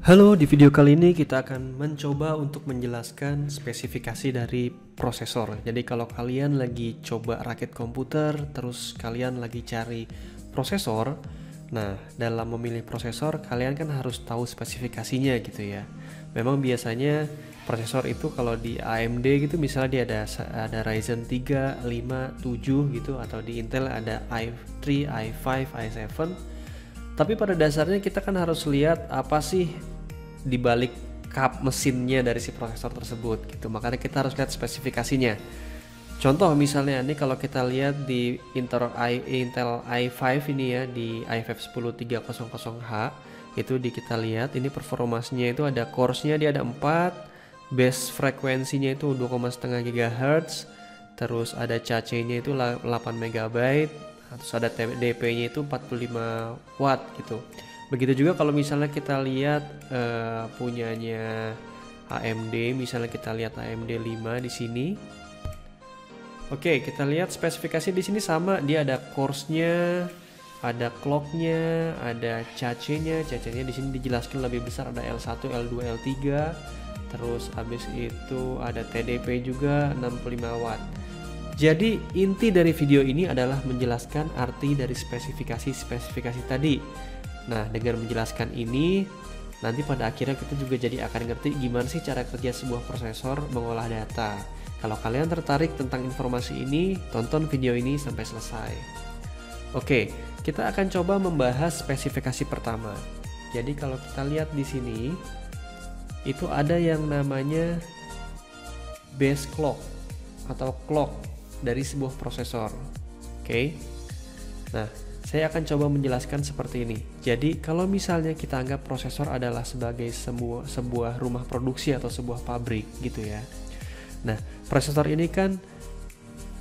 Halo, di video kali ini kita akan mencoba untuk menjelaskan spesifikasi dari prosesor. Jadi kalau kalian lagi coba rakit komputer, terus kalian lagi cari prosesor, nah dalam memilih prosesor kalian kan harus tahu spesifikasinya gitu ya. Memang biasanya prosesor itu kalau di AMD gitu misalnya dia ada Ryzen 3, 5, 7 gitu, atau di Intel ada i3, i5, i7. Tapi pada dasarnya kita kan harus lihat apa sih di balik kap mesinnya dari si prosesor tersebut gitu. Makanya kita harus lihat spesifikasinya. Contoh misalnya ini kalau kita lihat di Intel i5 ini ya, di i5 10300H itu kita lihat ini performasinya itu ada core-nya dia ada 4, base frekuensinya itu 2,5 GHz, terus ada cache-nya itu 8 MB, terus ada TDP-nya itu 45 watt gitu. Begitu juga kalau misalnya kita lihat punyanya AMD, misalnya kita lihat AMD 5 di sini. Oke, kita lihat spesifikasi di sini sama, dia ada cores-nya, ada clock-nya, ada cache-nya. Cache-nya di sini dijelaskan lebih besar, ada L1, L2, L3. Terus habis itu ada TDP juga 65 watt. Jadi inti dari video ini adalah menjelaskan arti dari spesifikasi tadi. Nah, dengan menjelaskan ini, nanti pada akhirnya kita juga jadi akan ngerti gimana sih cara kerja sebuah prosesor mengolah data. Kalau kalian tertarik tentang informasi ini, tonton video ini sampai selesai. Oke, kita akan coba membahas spesifikasi pertama. Jadi kalau kita lihat di sini, itu ada yang namanya base clock atau clock dari sebuah prosesor. Oke. Nah, saya akan coba menjelaskan seperti ini. Jadi kalau misalnya kita anggap prosesor adalah sebagai sebuah rumah produksi atau sebuah pabrik gitu ya. Nah, prosesor ini kan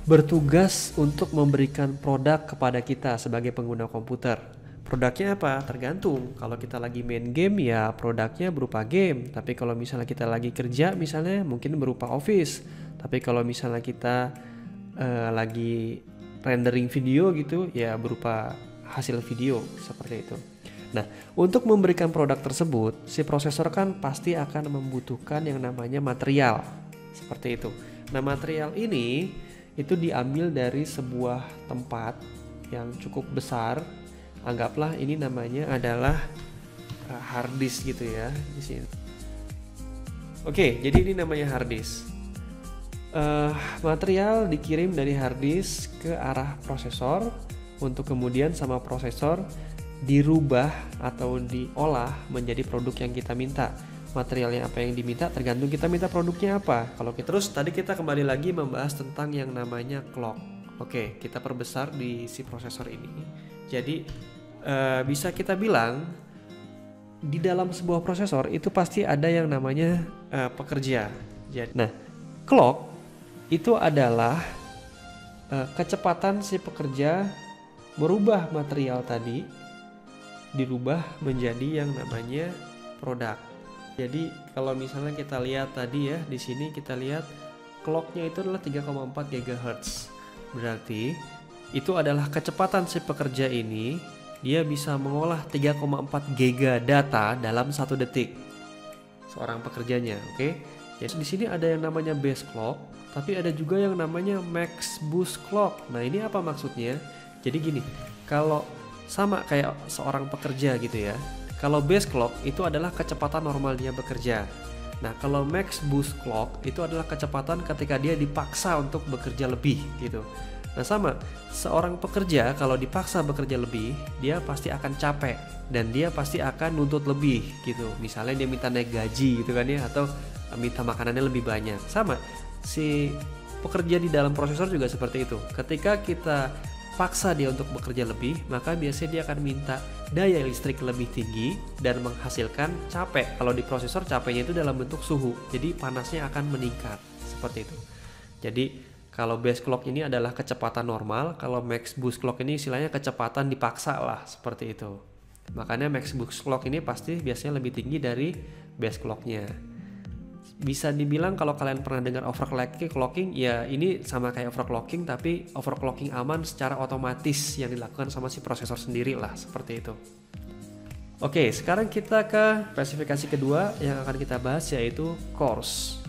bertugas untuk memberikan produk kepada kita sebagai pengguna komputer. Produknya apa? Tergantung. Kalau kita lagi main game ya produknya berupa game. Tapi kalau misalnya kita lagi kerja misalnya mungkin berupa Office. Tapi kalau misalnya kita lagi rendering video gitu ya berupa hasil video seperti itu. Nah, untuk memberikan produk tersebut, si prosesor kan pasti akan membutuhkan yang namanya material seperti itu. Nah, material ini itu diambil dari sebuah tempat yang cukup besar. Anggaplah ini namanya adalah hard disk gitu ya di sini. Oke, jadi ini namanya hard disk. Material dikirim dari hard disk ke arah prosesor untuk kemudian sama prosesor dirubah atau diolah menjadi produk yang kita minta. Materialnya apa yang diminta tergantung kita minta produknya apa. Kalau kita terus tadi kita kembali lagi membahas tentang yang namanya clock. Oke, kita perbesar di si prosesor ini. Jadi bisa kita bilang di dalam sebuah prosesor itu pasti ada yang namanya pekerja. Jadi, nah, clock itu adalah kecepatan si pekerja merubah material tadi dirubah menjadi yang namanya produk. Jadi kalau misalnya kita lihat tadi ya di sini kita lihat clocknya itu adalah 3,4 GHz. Berarti itu adalah kecepatan si pekerja ini, dia bisa mengolah 3,4 GB data dalam 1 detik. Seorang pekerjanya, oke? Jadi di sini ada yang namanya base clock, tapi ada juga yang namanya max boost clock. Nah, ini apa maksudnya? Jadi gini, kalau sama kayak seorang pekerja gitu ya. Kalau base clock itu adalah kecepatan normal dia bekerja. Nah, kalau max boost clock itu adalah kecepatan ketika dia dipaksa untuk bekerja lebih gitu. Nah, sama, seorang pekerja kalau dipaksa bekerja lebih, dia pasti akan capek dan dia pasti akan nuntut lebih gitu. Misalnya dia minta naik gaji gitu kan ya, atau minta makanannya lebih banyak. Sama, si pekerja di dalam prosesor juga seperti itu. Ketika kita paksa dia untuk bekerja lebih, maka biasanya dia akan minta daya listrik lebih tinggi dan menghasilkan capek. Kalau di prosesor capeknya itu dalam bentuk suhu, jadi panasnya akan meningkat seperti itu. Jadi kalau base clock ini adalah kecepatan normal, kalau max boost clock ini istilahnya kecepatan dipaksa lah seperti itu. Makanya max boost clock ini pasti biasanya lebih tinggi dari base clocknya. Bisa dibilang kalau kalian pernah dengar overclocking, ya ini sama kayak overclocking, tapi overclocking aman secara otomatis yang dilakukan sama si prosesor sendiri lah, seperti itu. Oke, sekarang kita ke spesifikasi kedua yang akan kita bahas, yaitu cores.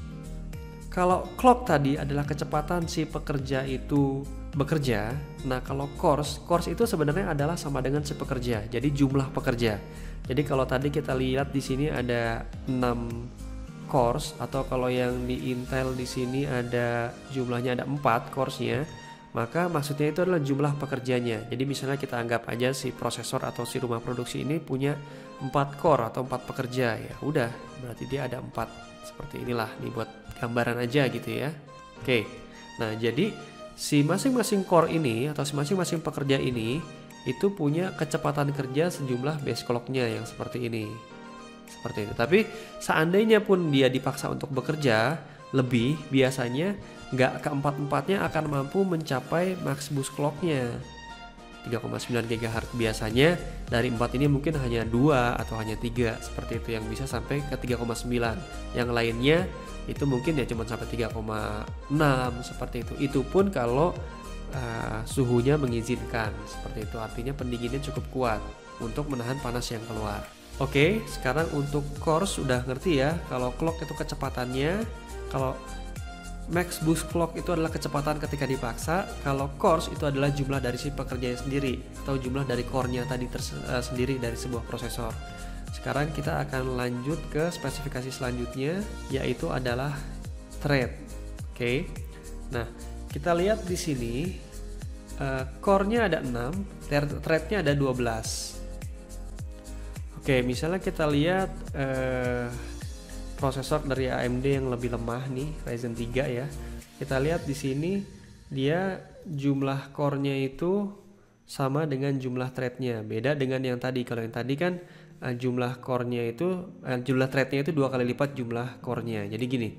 Kalau clock tadi adalah kecepatan si pekerja itu bekerja. Nah, kalau cores itu sebenarnya adalah sama dengan si pekerja. Jadi jumlah pekerja. Jadi kalau tadi kita lihat di sini ada 6 cores, atau kalau yang di Intel di sini ada jumlahnya ada 4 coresnya, maka maksudnya itu adalah jumlah pekerjanya. Jadi misalnya kita anggap aja si prosesor atau si rumah produksi ini punya 4 core atau 4 pekerja, ya udah berarti dia ada 4. Seperti inilah nih, buat gambaran aja gitu ya. Oke, nah jadi si masing-masing core ini atau si masing-masing pekerja ini itu punya kecepatan kerja sejumlah base clocknya yang seperti ini, seperti itu. Tapi seandainya pun dia dipaksa untuk bekerja lebih, biasanya nggak keempat-empatnya akan mampu mencapai max boost clocknya 3,9 GHz. Biasanya dari 4 ini mungkin hanya 2 atau hanya 3, seperti itu, yang bisa sampai ke 3,9. Yang lainnya itu mungkin ya cuma sampai 3,6 seperti itu. Itu pun kalau suhunya mengizinkan, seperti itu. Artinya pendinginnya cukup kuat untuk menahan panas yang keluar. Oke, sekarang untuk cores sudah ngerti ya, kalau clock itu kecepatannya, kalau max boost clock itu adalah kecepatan ketika dipaksa. Kalau cores itu adalah jumlah dari si pekerjanya sendiri atau jumlah dari core-nya tadi sendiri dari sebuah prosesor. Sekarang kita akan lanjut ke spesifikasi selanjutnya, yaitu adalah thread. Oke. Nah, kita lihat di sini core-nya ada 6, thread-nya ada 12. Oke, misalnya kita lihat prosesor dari AMD yang lebih lemah nih, Ryzen 3 ya. Kita lihat di sini dia jumlah core-nya itu sama dengan jumlah thread-nya. Beda dengan yang tadi. Kalau yang tadi kan jumlah core-nya itu jumlah thread-nya itu 2 kali lipat jumlah core-nya. Jadi gini,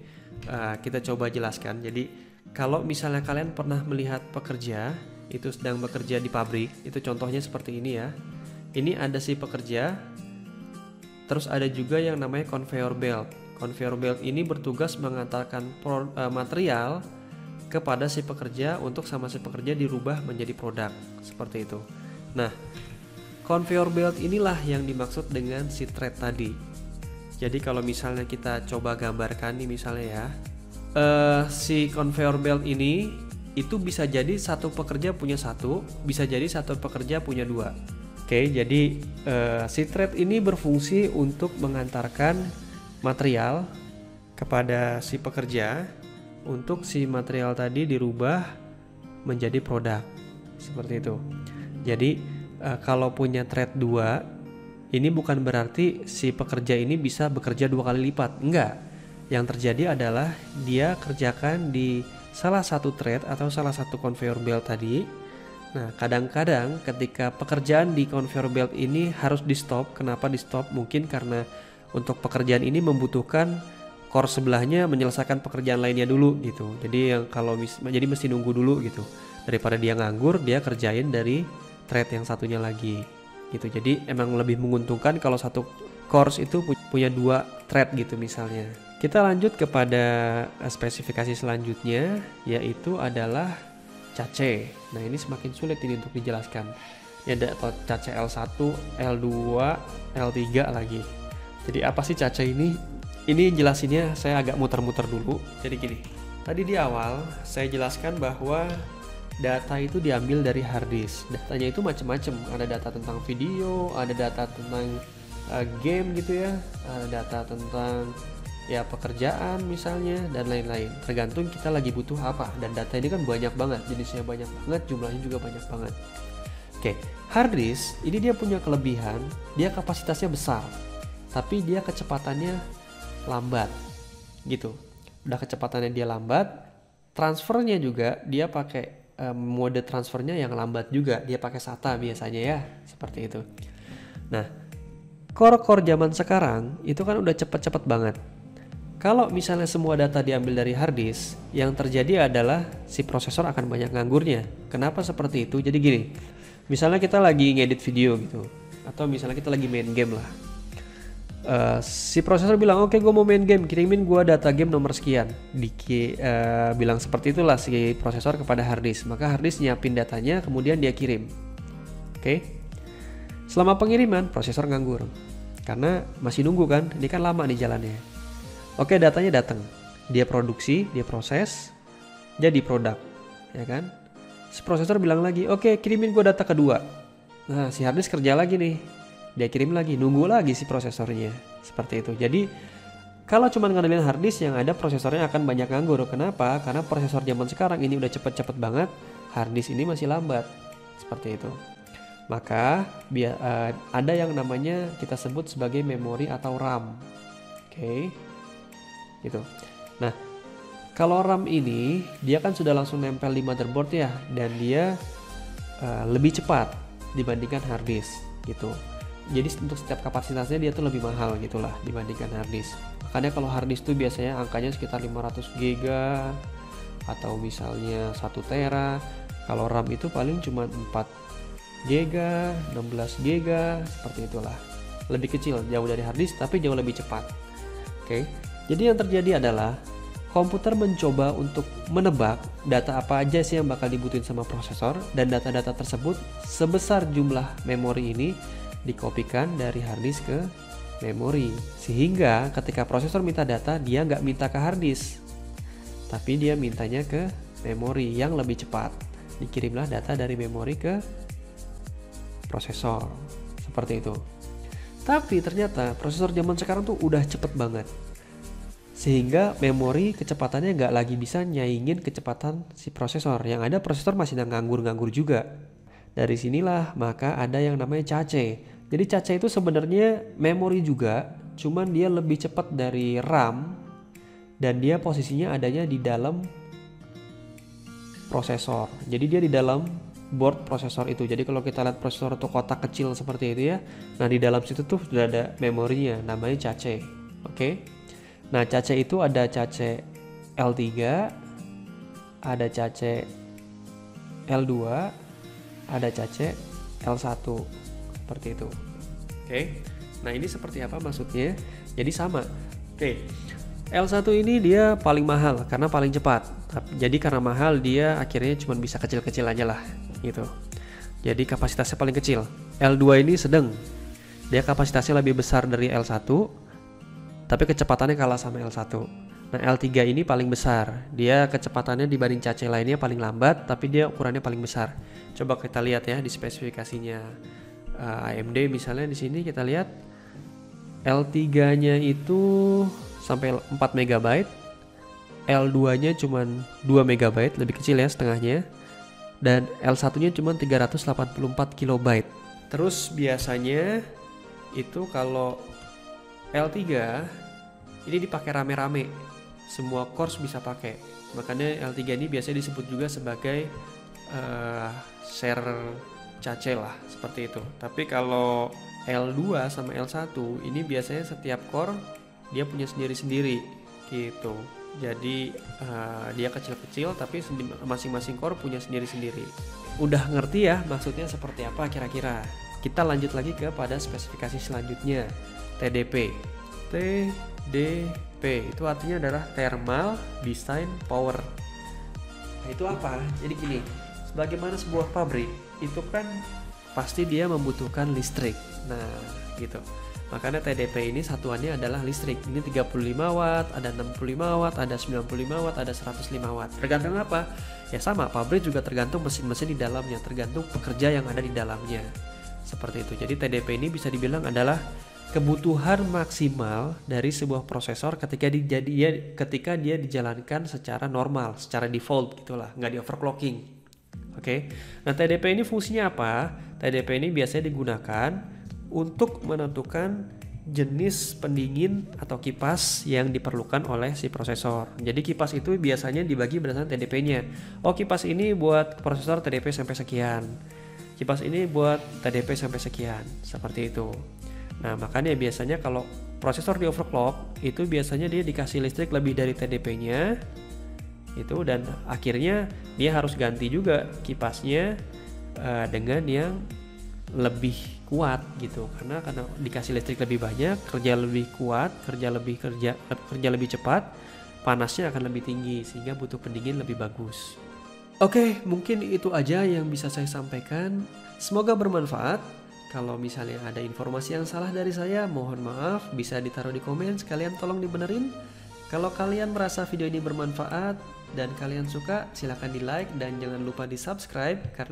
kita coba jelaskan. Jadi kalau misalnya kalian pernah melihat pekerja itu sedang bekerja di pabrik, itu contohnya seperti ini ya. Ini ada si pekerja, terus ada juga yang namanya conveyor belt. Conveyor belt ini bertugas mengantarkan material kepada si pekerja untuk sama si pekerja dirubah menjadi produk, seperti itu. Nah, conveyor belt inilah yang dimaksud dengan si thread tadi. Jadi kalau misalnya kita coba gambarkan nih misalnya ya, si conveyor belt ini itu bisa jadi satu pekerja punya satu, bisa jadi satu pekerja punya dua. Oke, jadi si thread ini berfungsi untuk mengantarkan material kepada si pekerja untuk si material tadi dirubah menjadi produk, seperti itu. Jadi kalau punya thread 2, ini bukan berarti si pekerja ini bisa bekerja 2 kali lipat, enggak. Yang terjadi adalah dia kerjakan di salah satu thread atau salah satu conveyor belt tadi. Nah, kadang-kadang ketika pekerjaan di conveyor belt ini harus di stop. Kenapa di stop? Mungkin karena untuk pekerjaan ini membutuhkan core sebelahnya menyelesaikan pekerjaan lainnya dulu gitu. Jadi yang jadi mesti nunggu dulu gitu. Daripada dia nganggur, dia kerjain dari thread yang satunya lagi gitu. Jadi emang lebih menguntungkan kalau satu core itu punya 2 thread gitu misalnya. Kita lanjut kepada spesifikasi selanjutnya, yaitu adalah cache. Nah, ini semakin sulit ini untuk dijelaskan. Ya, ada cache L1, L2, L3 lagi. Jadi apa sih cache ini? Ini jelasinnya saya agak muter-muter dulu. Jadi gini, tadi di awal saya jelaskan bahwa data itu diambil dari hard disk. Datanya itu macam-macam. Ada data tentang video, ada data tentang game gitu ya, ada data tentang ya pekerjaan misalnya, dan lain-lain. Tergantung kita lagi butuh apa. Dan data ini kan banyak banget, jenisnya banyak banget, jumlahnya juga banyak banget. Oke, hard disk ini dia punya kelebihan, dia kapasitasnya besar, tapi dia kecepatannya lambat gitu. Udah kecepatannya dia lambat, transfernya juga dia pakai mode transfernya yang lambat juga, dia pakai SATA biasanya ya, seperti itu. Nah, core-core zaman sekarang itu kan udah cepet-cepet banget. Kalau misalnya semua data diambil dari hard disk, yang terjadi adalah si prosesor akan banyak nganggurnya. Kenapa seperti itu? Jadi gini, misalnya kita lagi ngedit video gitu, atau misalnya kita lagi main game lah. Si prosesor bilang, oke, gue mau main game, kirimin gue data game nomor sekian. Bilang seperti itulah si prosesor kepada hard disk. Maka hard disk nyiapin datanya, kemudian dia kirim. Oke. Selama pengiriman prosesor nganggur karena masih nunggu kan, ini kan lama nih jalannya. Oke, datanya datang, dia produksi, dia proses, jadi produk, ya kan. Si prosesor bilang lagi, oke kirimin gue data kedua. Nah si harddisk kerja lagi nih, dia kirim lagi, nunggu lagi si prosesornya, seperti itu. Jadi kalau cuma ngandelin harddisk yang ada prosesornya akan banyak nganggur. Kenapa? Karena prosesor zaman sekarang ini udah cepet-cepet banget, harddisk ini masih lambat, seperti itu. Maka ada yang namanya kita sebut sebagai memori atau RAM. Oke. Gitu. Nah, kalau RAM ini dia kan sudah langsung nempel di motherboard ya, dan dia lebih cepat dibandingkan harddisk gitu. Jadi untuk setiap kapasitasnya dia tuh lebih mahal gitulah dibandingkan harddisk. Makanya kalau harddisk tuh biasanya angkanya sekitar 500 GB atau misalnya 1 tera. Kalau RAM itu paling cuma 4 GB, 16 GB, seperti itulah. Lebih kecil, jauh dari harddisk tapi jauh lebih cepat. Oke. Jadi yang terjadi adalah komputer mencoba untuk menebak data apa aja sih yang bakal dibutuhin sama prosesor, dan data-data tersebut sebesar jumlah memori ini dikopikan dari harddisk ke memori, sehingga ketika prosesor minta data dia nggak minta ke harddisk tapi dia mintanya ke memori yang lebih cepat. Dikirimlah data dari memori ke prosesor, seperti itu. Tapi ternyata prosesor zaman sekarang tuh udah cepet banget, sehingga memori kecepatannya nggak lagi bisa nyaingin kecepatan si prosesor. Yang ada prosesor masih nganggur-nganggur juga. Dari sinilah maka ada yang namanya cache. Jadi cache itu sebenarnya memori juga, cuman dia lebih cepat dari RAM dan dia posisinya adanya di dalam prosesor. Jadi dia di dalam board prosesor itu. Jadi kalau kita lihat prosesor itu kotak kecil seperti itu ya, nah di dalam situ tuh sudah ada memorinya, namanya cache. Oke. Nah cache itu ada cache L3, ada cache L2, ada cache L1, seperti itu. Oke. Nah ini seperti apa maksudnya? Jadi sama. Oke. L1 ini dia paling mahal karena paling cepat. Jadi karena mahal dia akhirnya cuma bisa kecil-kecil aja lah gitu. Jadi kapasitasnya paling kecil. L2 ini sedang. Dia kapasitasnya lebih besar dari L1 tapi kecepatannya kalah sama L1. Nah L3 ini paling besar. Dia kecepatannya dibanding cache lainnya paling lambat tapi dia ukurannya paling besar. Coba kita lihat ya di spesifikasinya AMD misalnya. Di sini kita lihat L3-nya itu sampai 4 MB, L2-nya cuma 2 MB, lebih kecil ya setengahnya, dan L1-nya cuma 384 KB. Terus biasanya itu kalau L3 ini dipakai rame-rame, semua cores bisa pakai. Makanya L3 ini biasanya disebut juga sebagai share cache lah, seperti itu. Tapi kalau L2 sama L1 ini biasanya setiap core dia punya sendiri-sendiri gitu. Jadi dia kecil-kecil tapi masing-masing core punya sendiri-sendiri. Udah ngerti ya maksudnya seperti apa kira-kira? Kita lanjut lagi ke pada spesifikasi selanjutnya, TDP. TDP itu artinya adalah Thermal Design Power. Nah itu apa? Jadi gini, sebagaimana sebuah pabrik itu kan pasti dia membutuhkan listrik. Nah gitu. Makanya TDP ini satuannya adalah listrik. Ini 35 watt, ada 65 watt, ada 95 watt, ada 105 watt. Tergantung apa? Ya sama, pabrik juga tergantung mesin-mesin di dalamnya, tergantung pekerja yang ada di dalamnya. Seperti itu. Jadi TDP ini bisa dibilang adalah kebutuhan maksimal dari sebuah prosesor ketika dia dijalankan secara normal, secara default gitulah, nggak di overclocking. Oke. Nah, TDP ini fungsinya apa? TDP ini biasanya digunakan untuk menentukan jenis pendingin atau kipas yang diperlukan oleh si prosesor. Jadi kipas itu biasanya dibagi berdasarkan TDP-nya. Oh, kipas ini buat prosesor TDP sampai sekian. Kipas ini buat TDP sampai sekian. Seperti itu. Nah, makanya biasanya kalau prosesor di overclock itu biasanya dia dikasih listrik lebih dari TDP-nya. Itu dan akhirnya dia harus ganti juga kipasnya dengan yang lebih kuat gitu, karena dikasih listrik lebih banyak, kerja lebih kuat, kerja lebih cepat, panasnya akan lebih tinggi sehingga butuh pendingin lebih bagus. Oke, mungkin itu aja yang bisa saya sampaikan. Semoga bermanfaat. Kalau misalnya ada informasi yang salah dari saya, mohon maaf, bisa ditaruh di komen, sekalian tolong dibenerin. Kalau kalian merasa video ini bermanfaat dan kalian suka, silahkan di like dan jangan lupa di subscribe karena